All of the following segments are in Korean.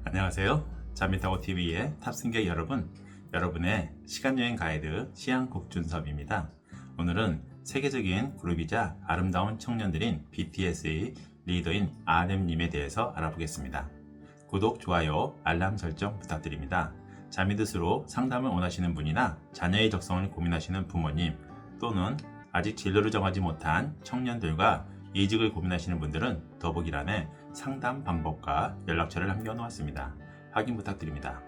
안녕하세요. 자미타고TV의 탑승객 여러분, 여러분의 시간여행 가이드 시향국준섭입니다. 오늘은 세계적인 그룹이자 아름다운 청년들인 BTS의 리더인 RM님에 대해서 알아보겠습니다. 구독, 좋아요, 알람 설정 부탁드립니다. 자미드스로 상담을 원하시는 분이나 자녀의 적성을 고민하시는 부모님 또는 아직 진로를 정하지 못한 청년들과 이직을 고민하시는 분들은 더보기란에 상담 방법과 연락처를 남겨놓았습니다. 확인 부탁드립니다.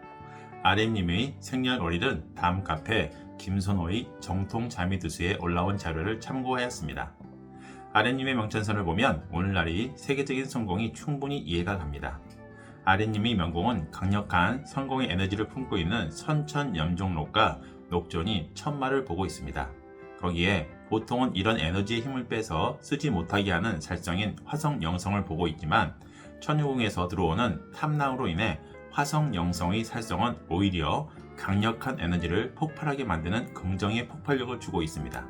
RM님의 생년월일은 다음 카페 김선호의 정통 자미드스에 올라온 자료를 참고하였습니다. RM님의 명천선을 보면 오늘날이 세계적인 성공이 충분히 이해가 갑니다. RM님의 명공은 강력한 성공의 에너지를 품고 있는 선천염종록과 녹존이 천마를 보고 있습니다. 거기에 보통은 이런 에너지의 힘을 빼서 쓰지 못하게 하는 살성인 화성영성을 보고 있지만 천유궁에서 들어오는 탐랑으로 인해 화성영성의 살성은 오히려 강력한 에너지를 폭발하게 만드는 긍정의 폭발력을 주고 있습니다.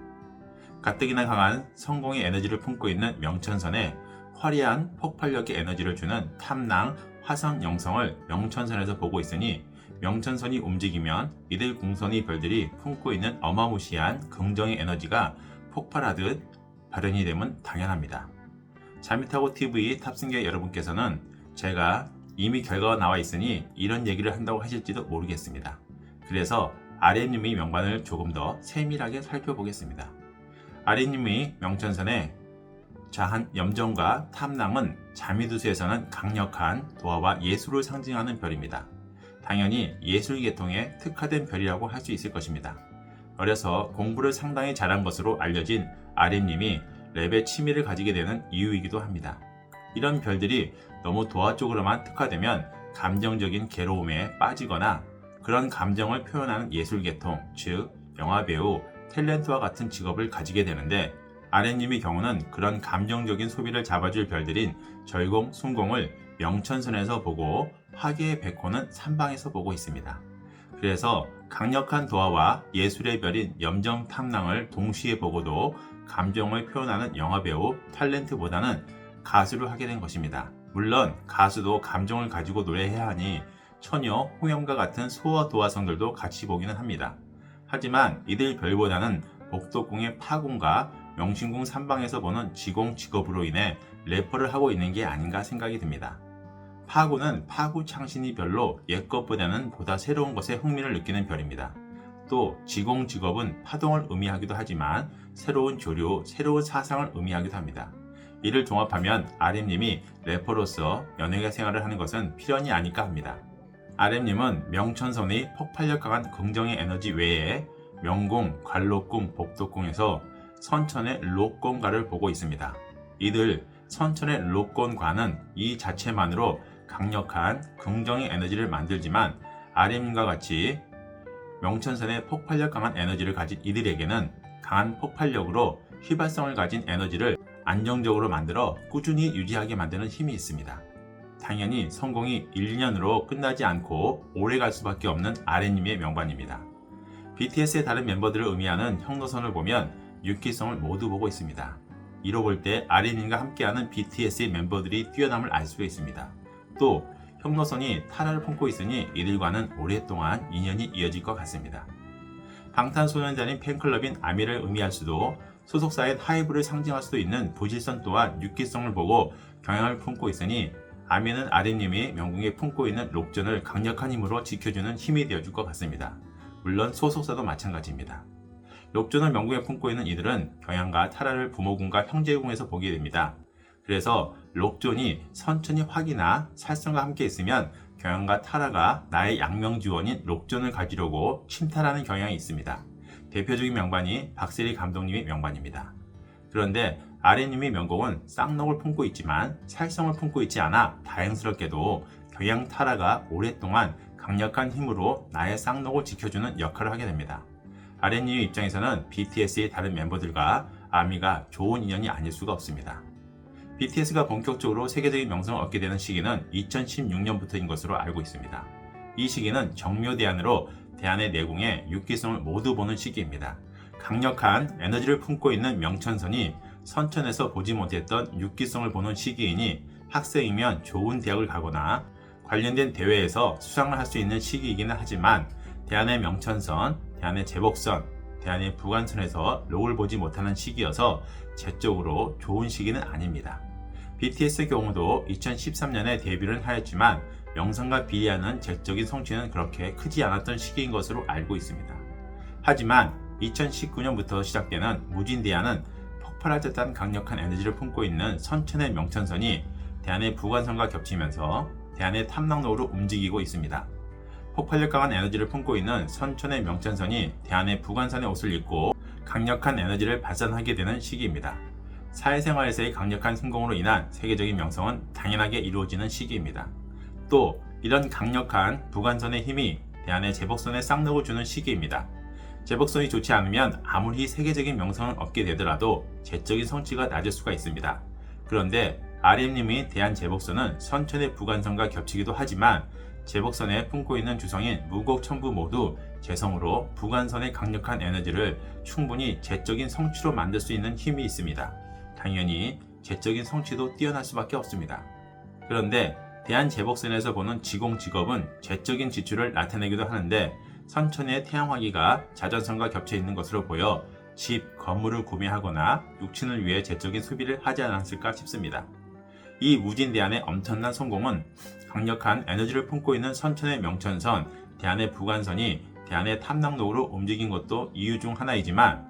가뜩이나 강한 성공의 에너지를 품고 있는 명천선에 화려한 폭발력의 에너지를 주는 탐랑 화성영성을 명천선에서 보고 있으니 명천선이 움직이면 이들 궁선의 별들이 품고 있는 어마무시한 긍정의 에너지가 폭발하듯 발현이 되면 당연합니다. 자미타고TV 탑승객 여러분께서는 제가 이미 결과가 나와 있으니 이런 얘기를 한다고 하실지도 모르겠습니다. 그래서 RM님의 명반을 조금 더 세밀하게 살펴보겠습니다. RM님의 명천선의 자한 염정과 탐랑은 자미두수에서는 강력한 도화와 예술을 상징하는 별입니다. 당연히 예술 계통에 특화된 별이라고 할 수 있을 것입니다. 어려서 공부를 상당히 잘한 것으로 알려진 RM님이 랩에 취미를 가지게 되는 이유이기도 합니다. 이런 별들이 너무 도화 쪽으로만 특화되면 감정적인 괴로움에 빠지거나 그런 감정을 표현하는 예술 계통, 즉 영화배우, 탤런트와 같은 직업을 가지게 되는데 RM님의 경우는 그런 감정적인 소비를 잡아줄 별들인 절공, 순공을 명천선에서 보고 화계의 백호는 삼방에서 보고 있습니다. 그래서 강력한 도화와 예술의 별인 염정 탐랑을 동시에 보고도 감정을 표현하는 영화배우, 탤런트보다는 가수를 하게 된 것입니다. 물론 가수도 감정을 가지고 노래해야 하니 처녀, 홍염과 같은 소와 도화성들도 같이 보기는 합니다. 하지만 이들 별보다는 복덕궁의 파궁과 명신궁 삼방에서 보는 지공 직업으로 인해 래퍼를 하고 있는 게 아닌가 생각이 듭니다. 파구는 파구 창신이 별로 옛것보다는 보다 새로운 것에 흥미를 느끼는 별입니다. 또 지공 직업은 파동을 의미하기도 하지만 새로운 조류, 새로운 사상을 의미하기도 합니다. 이를 종합하면 RM님이 래퍼로서 연예계 생활을 하는 것은 필연이 아닐까 합니다. RM님은 명천선의 폭발력 강한 긍정의 에너지 외에 명궁, 관록궁, 복덕궁에서 선천의 록건과를 보고 있습니다. 이들 선천의 록건과는 이 자체만으로 강력한 긍정의 에너지를 만들지만 RM님과 같이 명천선의 폭발력 강한 에너지를 가진 이들에게는 강한 폭발력으로 휘발성을 가진 에너지를 안정적으로 만들어 꾸준히 유지하게 만드는 힘이 있습니다. 당연히 성공이 1년으로 끝나지 않고 오래 갈 수밖에 없는 RM님의 명반입니다. BTS의 다른 멤버들을 의미하는 형노선을 보면 6기성을 모두 보고 있습니다. 이로 볼 때 RM님과 함께하는 BTS의 멤버들이 뛰어남을 알 수가 있습니다. 또 형노선이 타라를 품고 있으니 이들과는 오랫동안 인연이 이어질 것 같습니다. 방탄소년단인 팬클럽인 아미를 의미할 수도 소속사인 하이브를 상징할 수도 있는 부질선 또한 6기성을 보고 경향을 품고 있으니 아미는 RM님이 명궁에 품고 있는 록전을 강력한 힘으로 지켜주는 힘이 되어줄 것 같습니다. 물론 소속사도 마찬가지입니다. 록전을 명궁에 품고 있는 이들은 경향과 타라를 부모궁과 형제궁에서 보게 됩니다. 그래서 록존이 선천이 화기나 살성과 함께 있으면 경향과 타라가 나의 양명지원인 록존을 가지려고 침탈하는 경향이 있습니다. 대표적인 명반이 박세리 감독님의 명반입니다. 그런데 RM님의 명곡은 쌍록을 품고 있지만 살성을 품고 있지 않아 다행스럽게도 경향 타라가 오랫동안 강력한 힘으로 나의 쌍록을 지켜주는 역할을 하게 됩니다. RM님의 입장에서는 BTS의 다른 멤버들과 아미가 좋은 인연이 아닐 수가 없습니다. BTS가 본격적으로 세계적인 명성을 얻게 되는 시기는 2016년부터인 것으로 알고 있습니다. 이 시기는 정묘대안으로 대안의 내궁에 6기성을 모두 보는 시기입니다. 강력한 에너지를 품고 있는 명천선이 선천에서 보지 못했던 6기성을 보는 시기이니 학생이면 좋은 대학을 가거나 관련된 대회에서 수상을 할 수 있는 시기이기는 하지만 대한의 명천선, 대한의 제복선, 대한의 부관선에서 록을 보지 못하는 시기여서 재적으로 좋은 시기는 아닙니다. BTS의 경우도 2013년에 데뷔를 하였지만 명성과 비례하는 재적인 성취는 그렇게 크지 않았던 시기인 것으로 알고 있습니다. 하지만 2019년부터 시작되는 무진대야는 폭발할 듯한 강력한 에너지를 품고 있는 선천의 명천선이 대한의 부관선과 겹치면서 대한의 탐락로로 움직이고 있습니다. 폭발력 강한 에너지를 품고 있는 선천의 명천선이 대한의 부관선의 옷을 입고 강력한 에너지를 발산하게 되는 시기입니다. 사회생활에서의 강력한 성공으로 인한 세계적인 명성은 당연하게 이루어지는 시기입니다. 또 이런 강력한 부관선의 힘이 대한의 제복선에 쌍록을 주는 시기입니다. 제복선이 좋지 않으면 아무리 세계적인 명성을 얻게 되더라도 재적인 성취가 낮을 수가 있습니다. 그런데 RM님의 대한 제복선은 선천의 부관선과 겹치기도 하지만 제복선에 품고 있는 주성인 무곡천부 모두 재성으로 부관선의 강력한 에너지를 충분히 재적인 성취로 만들 수 있는 힘이 있습니다. 당연히 재적인 성취도 뛰어날 수밖에 없습니다. 그런데 대한 제복선에서 보는 지공직업은 재적인 지출을 나타내기도 하는데 선천의 태양화기가 자전선과 겹쳐 있는 것으로 보여 집, 건물을 구매하거나 육친을 위해 재적인 소비를 하지 않았을까 싶습니다. 이 무진대한의 엄청난 성공은 강력한 에너지를 품고 있는 선천의 명천선, 대한의 부관선이 대한의 탐락록으로 움직인 것도 이유 중 하나이지만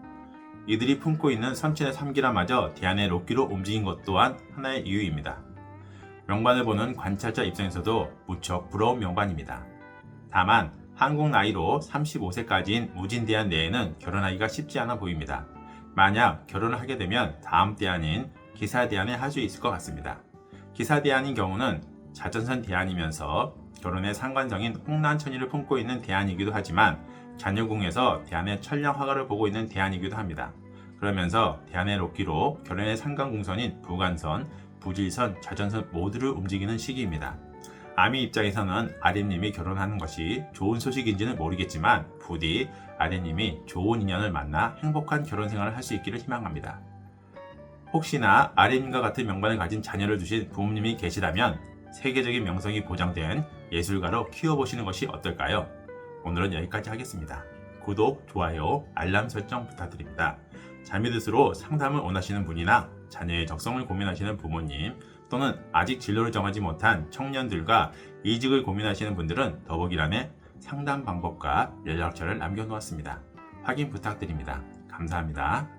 이들이 품고 있는 선천의 삼기라마저 대한의 록기로 움직인 것 또한 하나의 이유입니다. 명반을 보는 관찰자 입장에서도 무척 부러운 명반입니다. 다만 한국 나이로 35세까지인 무진대한 내에는 결혼하기가 쉽지 않아 보입니다. 만약 결혼을 하게 되면 다음 대안인 기사대안에 할 수 있을 것 같습니다. 기사대안인 경우는 자전선 대안이면서 결혼의 상관성인 홍란천이를 품고 있는 대안이기도 하지만 자녀궁에서 대안의 천령화가를 보고 있는 대안이기도 합니다. 그러면서 대안의 록기로 결혼의 상관궁선인 부관선, 부질선, 자전선 모두를 움직이는 시기입니다. 아미 입장에서는 아랫님이 결혼하는 것이 좋은 소식인지는 모르겠지만 부디 아랫님이 좋은 인연을 만나 행복한 결혼 생활을 할 수 있기를 희망합니다. 혹시나 아랫님과 같은 명반을 가진 자녀를 두신 부모님이 계시다면 세계적인 명성이 보장된 예술가로 키워보시는 것이 어떨까요? 오늘은 여기까지 하겠습니다. 구독, 좋아요, 알람 설정 부탁드립니다. 자매드스로 상담을 원하시는 분이나 자녀의 적성을 고민하시는 부모님 또는 아직 진로를 정하지 못한 청년들과 이직을 고민하시는 분들은 더보기란에 상담 방법과 연락처를 남겨놓았습니다. 확인 부탁드립니다. 감사합니다.